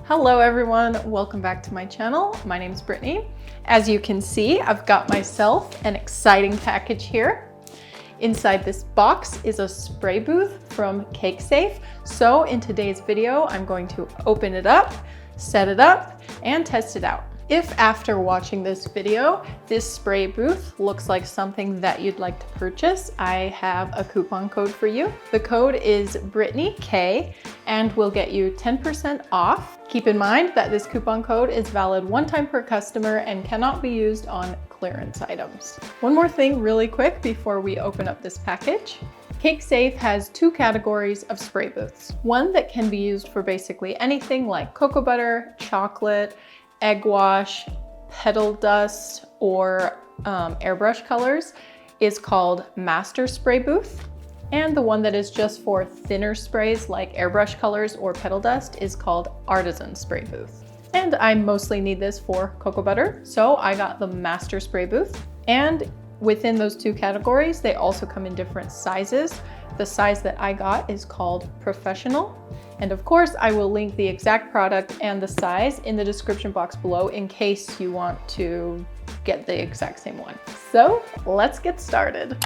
Hello everyone, welcome back to my channel. My name's Brittnee. As you can see, I've got myself an exciting package here. Inside this box is a spray booth from CakeSafe. So in today's video, I'm going to open it up, set it up, and test it out. If after watching this video, this spray booth looks like something that you'd like to purchase, I have a coupon code for you. The code is BrittneeK and will get you 10% off. Keep in mind that this coupon code is valid one time per customer and cannot be used on clearance items. One more thing really quick before we open up this package. CakeSafe has two categories of spray booths. One that can be used for basically anything like cocoa butter, chocolate, egg wash, petal dust, or airbrush colors is called Master Spray Booth. And the one that is just for thinner sprays like airbrush colors or petal dust is called Artisan Spray Booth. And I mostly need this for cocoa butter, so I got the Master Spray Booth. And within those two categories, they also come in different sizes. The size that I got is called Professional. And of course, I will link the exact product and the size in the description box below in case you want to get the exact same one. So let's get started.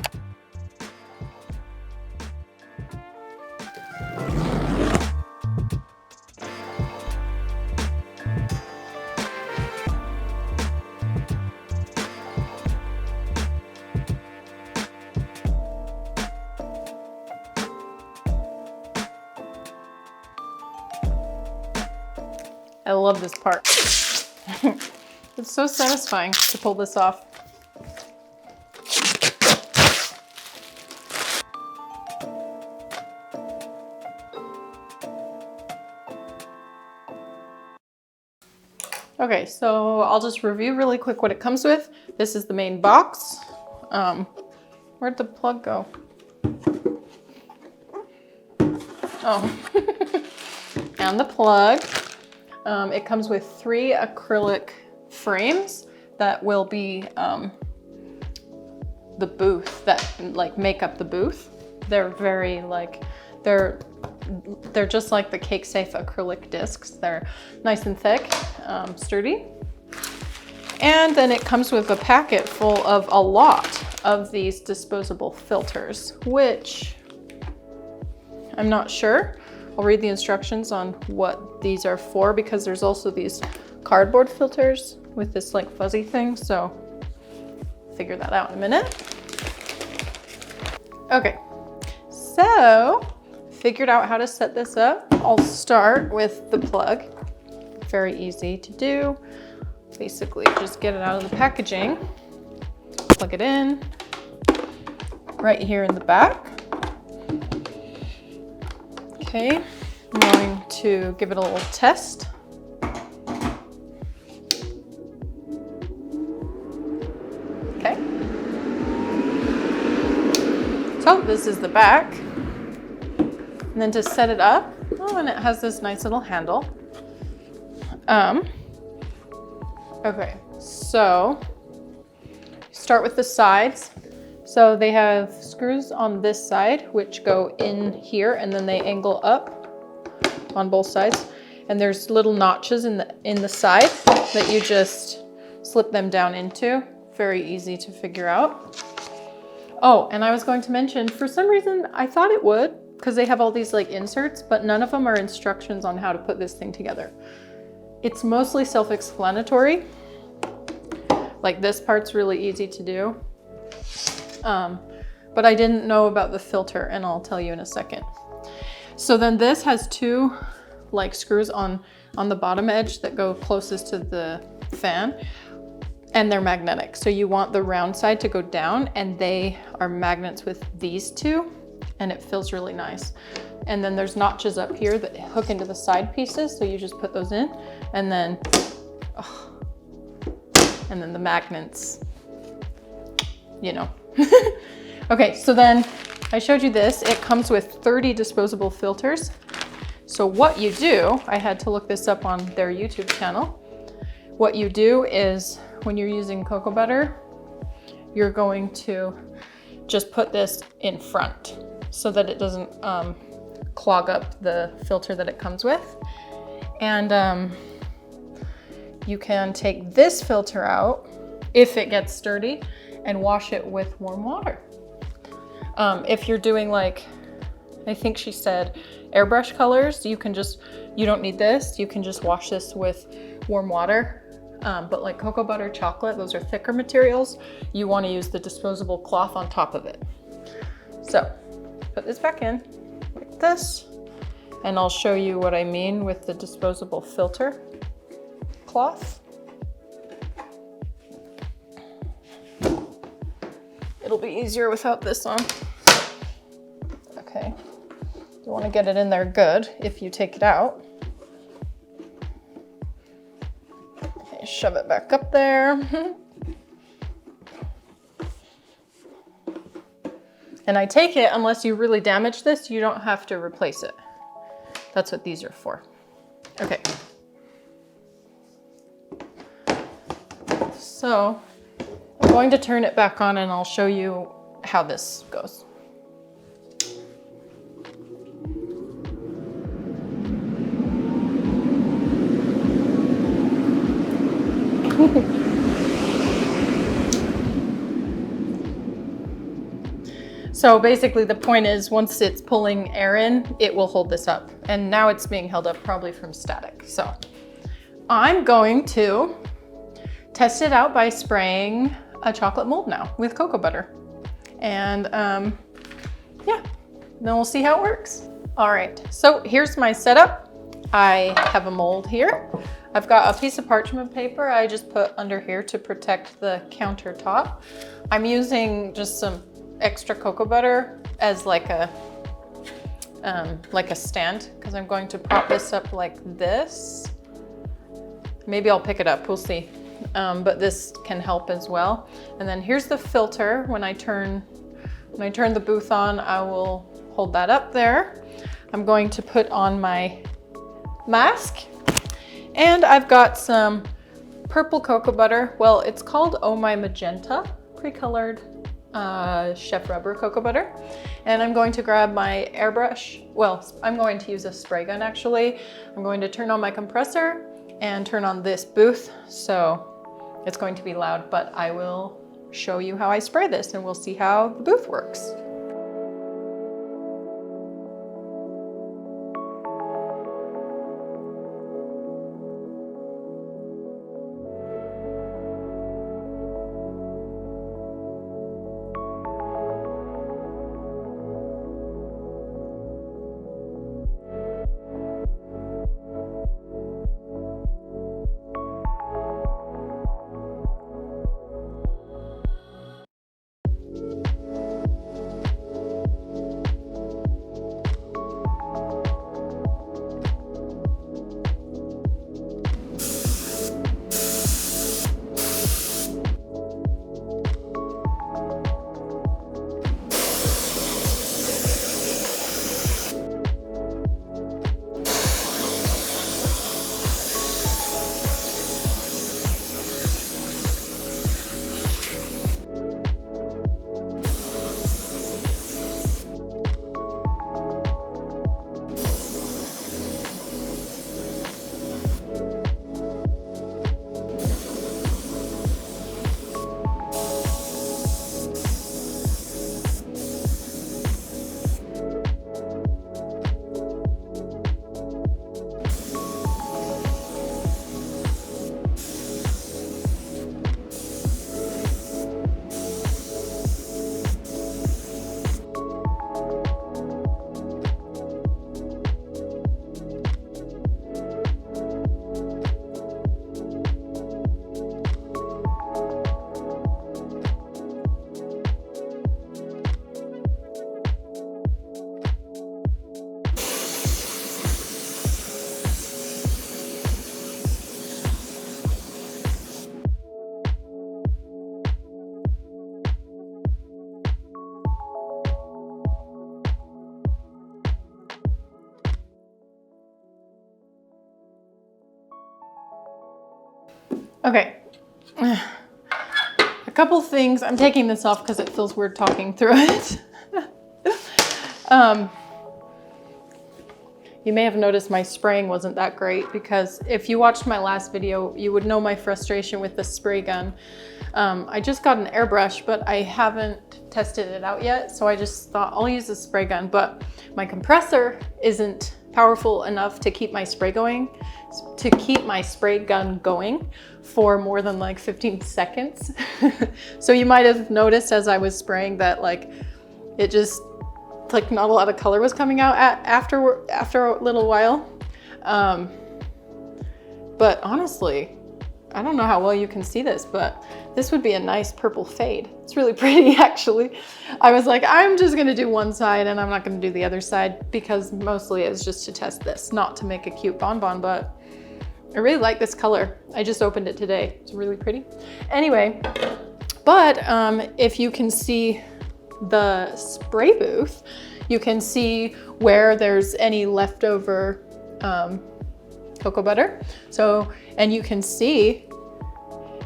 I love this part. It's so satisfying to pull this off. Okay, so I'll just review really quick what it comes with. This is the main box. Where'd the plug go? Oh, and the plug. It comes with 3 acrylic frames that will be the booth that make up the booth. They're very they're just like the CakeSafe acrylic discs. They're nice and thick, sturdy. And then it comes with a packet full of a lot of these disposable filters, which I'm not sure. I'll read the instructions on what these are for because there's also these cardboard filters with this like fuzzy thing, so figure that out in a minute. Okay, so figured out how to set this up. I'll start with the plug. Very easy to do. Basically just get it out of the packaging, plug it in right here in the back. Okay, I'm going to give it a little test. Okay. So this is the back. And then to set it up, oh, and it has this nice little handle. Okay, so start with the sides. So they have screws on this side, which go in here and then they angle up on both sides. And there's little notches in the side that you just slip them down into. Very easy to figure out. Oh, and I was going to mention, for some reason, I thought it would, because they have all these like inserts, but none of them are instructions on how to put this thing together. It's mostly self-explanatory. Like this part's really easy to do. But I didn't know about the filter, and I'll tell you in a second. So then this has 2 like screws on the bottom edge that go closest to the fan, and they're magnetic. So you want the round side to go down, and they are magnets with these 2, and it feels really nice. And then there's notches up here that hook into the side pieces, so you just put those in, and then the magnets, you know. Okay, so then I showed you this. It comes with 30 disposable filters. So what you do, I had to look this up on their YouTube channel. What you do is when you're using cocoa butter, you're going to just put this in front so that it doesn't clog up the filter that it comes with. And you can take this filter out if it gets sturdy and wash it with warm water. If you're doing like, I think she said airbrush colors, you don't need this. You can just wash this with warm water. But like cocoa butter, chocolate, those are thicker materials. You want to use the disposable cloth on top of it. So put this back in like this, and I'll show you what I mean with the disposable filter cloth. It'll be easier without this on. Okay, you want to get it in there good if you take it out. Okay, shove it back up there. And I take it, unless you really damage this, you don't have to replace it. That's what these are for. Okay. So I'm going to turn it back on and I'll show you how this goes. So basically the point is once it's pulling air in, it will hold this up. And now it's being held up probably from static. So I'm going to test it out by spraying a chocolate mold now with cocoa butter. And yeah, then we'll see how it works. All right, so here's my setup. I have a mold here. I've got a piece of parchment paper I just put under here to protect the countertop. I'm using just some extra cocoa butter as like a stand, because I'm going to prop this up like this. Maybe I'll pick it up, we'll see. But this can help as well. And then here's the filter. When I turn the booth on, I will hold that up there. I'm going to put on my mask, and I've got some purple cocoa butter. Well, it's called Oh My Magenta, pre-colored chef rubber cocoa butter. And I'm going to grab my airbrush. Well, I'm going to use a spray gun actually. I'm going to turn on my compressor and turn on this booth. So it's going to be loud, but I will show you how I spray this and we'll see how the booth works. Okay, a couple things. I'm taking this off because it feels weird talking through it. You may have noticed my spraying wasn't that great, because if you watched my last video, you would know my frustration with the spray gun. I just got an airbrush, but I haven't tested it out yet. So I just thought I'll use the spray gun, but my compressor isn't powerful enough to keep my spray gun going for more than like 15 seconds. So you might have noticed as I was spraying that like it just like not a lot of color was coming out after a little while. But honestly, I don't know how well you can see this, but this would be a nice purple fade. It's really pretty, actually. I was like, I'm just gonna do one side and I'm not gonna do the other side, because mostly it's just to test this, not to make a cute bonbon, but I really like this color. I just opened it today. It's really pretty. Anyway, but if you can see the spray booth, you can see where there's any leftover cocoa butter. So, and you can see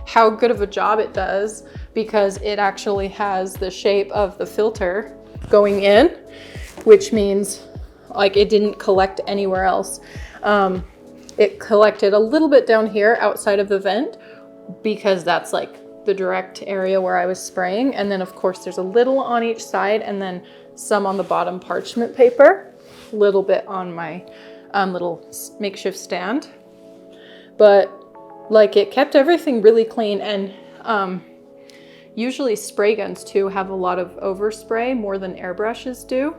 how good of a job it does, because it actually has the shape of the filter going in, which means like it didn't collect anywhere else. It collected a little bit down here outside of the vent, because that's like the direct area where I was spraying. And then of course there's a little on each side, and then some on the bottom parchment paper, a little bit on my little makeshift stand. But like it kept everything really clean. And usually spray guns too have a lot of overspray, more than airbrushes do.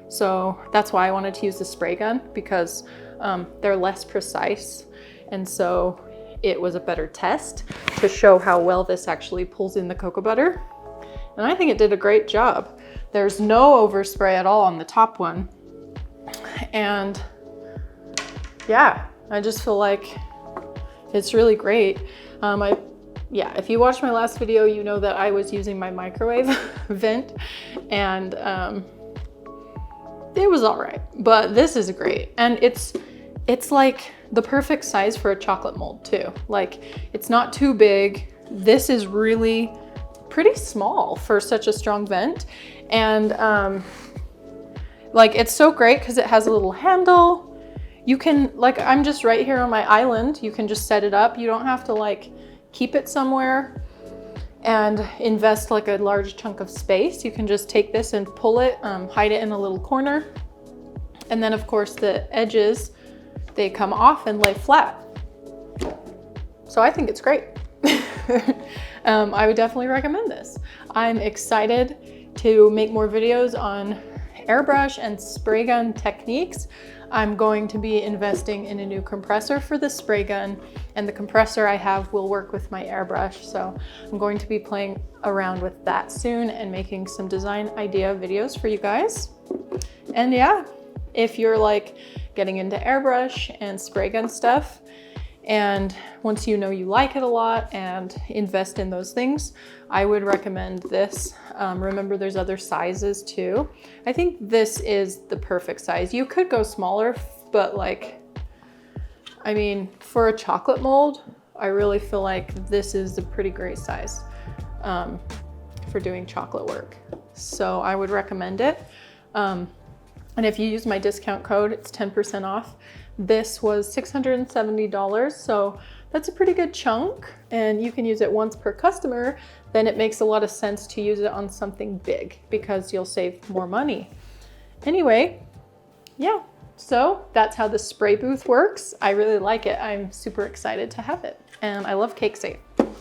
So that's why I wanted to use the spray gun, because they're less precise. And so it was a better test to show how well this actually pulls in the cocoa butter. And I think it did a great job. There's no overspray at all on the top one. And yeah, I just feel like it's really great. Yeah, if you watched my last video, you know that I was using my microwave vent, and it was all right, but this is great. And it's like the perfect size for a chocolate mold too. Like it's not too big. This is really pretty small for such a strong vent. And like it's so great because it has a little handle. You can, like, I'm just right here on my island. You can just set it up. You don't have to like keep it somewhere and invest like a large chunk of space. You can just take this and pull it, hide it in a little corner. And then of course the edges, they come off and lay flat. So I think it's great. I would definitely recommend this. I'm excited to make more videos on airbrush and spray gun techniques. I'm going to be investing in a new compressor for the spray gun, and the compressor I have will work with my airbrush. So I'm going to be playing around with that soon and making some design idea videos for you guys. And yeah, if you're like getting into airbrush and spray gun stuff, and once you know you like it a lot and invest in those things, I would recommend this. Remember, there's other sizes too. I think this is the perfect size. You could go smaller, but like, I mean, for a chocolate mold, I really feel like this is a pretty great size for doing chocolate work. So I would recommend it. And if you use my discount code, it's 10% off. This was $670, so that's a pretty good chunk, and you can use it once per customer. Then it makes a lot of sense to use it on something big because you'll save more money. Anyway, yeah, so that's how the spray booth works. I really like it. I'm super excited to have it, and I love CakeSafe,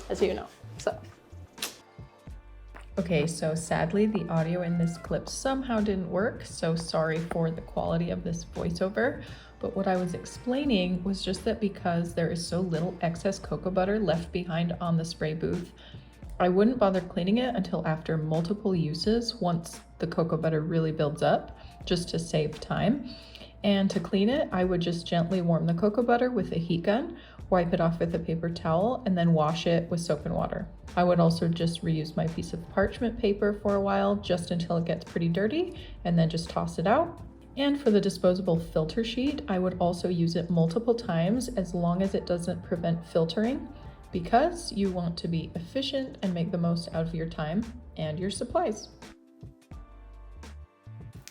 as you know, so. Okay, so sadly the audio in this clip somehow didn't work, so sorry for the quality of this voiceover. But what I was explaining was just that because there is so little excess cocoa butter left behind on the spray booth, I wouldn't bother cleaning it until after multiple uses, once the cocoa butter really builds up, just to save time. And to clean it, I would just gently warm the cocoa butter with a heat gun, wipe it off with a paper towel, and then wash it with soap and water. I would also just reuse my piece of parchment paper for a while, just until it gets pretty dirty, and then just toss it out. And for the disposable filter sheet, I would also use it multiple times as long as it doesn't prevent filtering, because you want to be efficient and make the most out of your time and your supplies.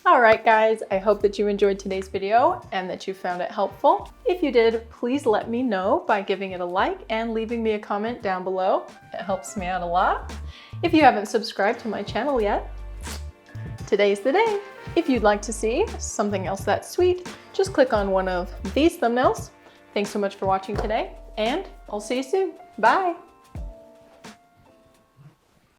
All right, guys, I hope that you enjoyed today's video and that you found it helpful. If you did, please let me know by giving it a like and leaving me a comment down below. It helps me out a lot. If you haven't subscribed to my channel yet, today's the day. If you'd like to see something else that's sweet, just click on one of these thumbnails. Thanks so much for watching today, and I'll see you soon. Bye.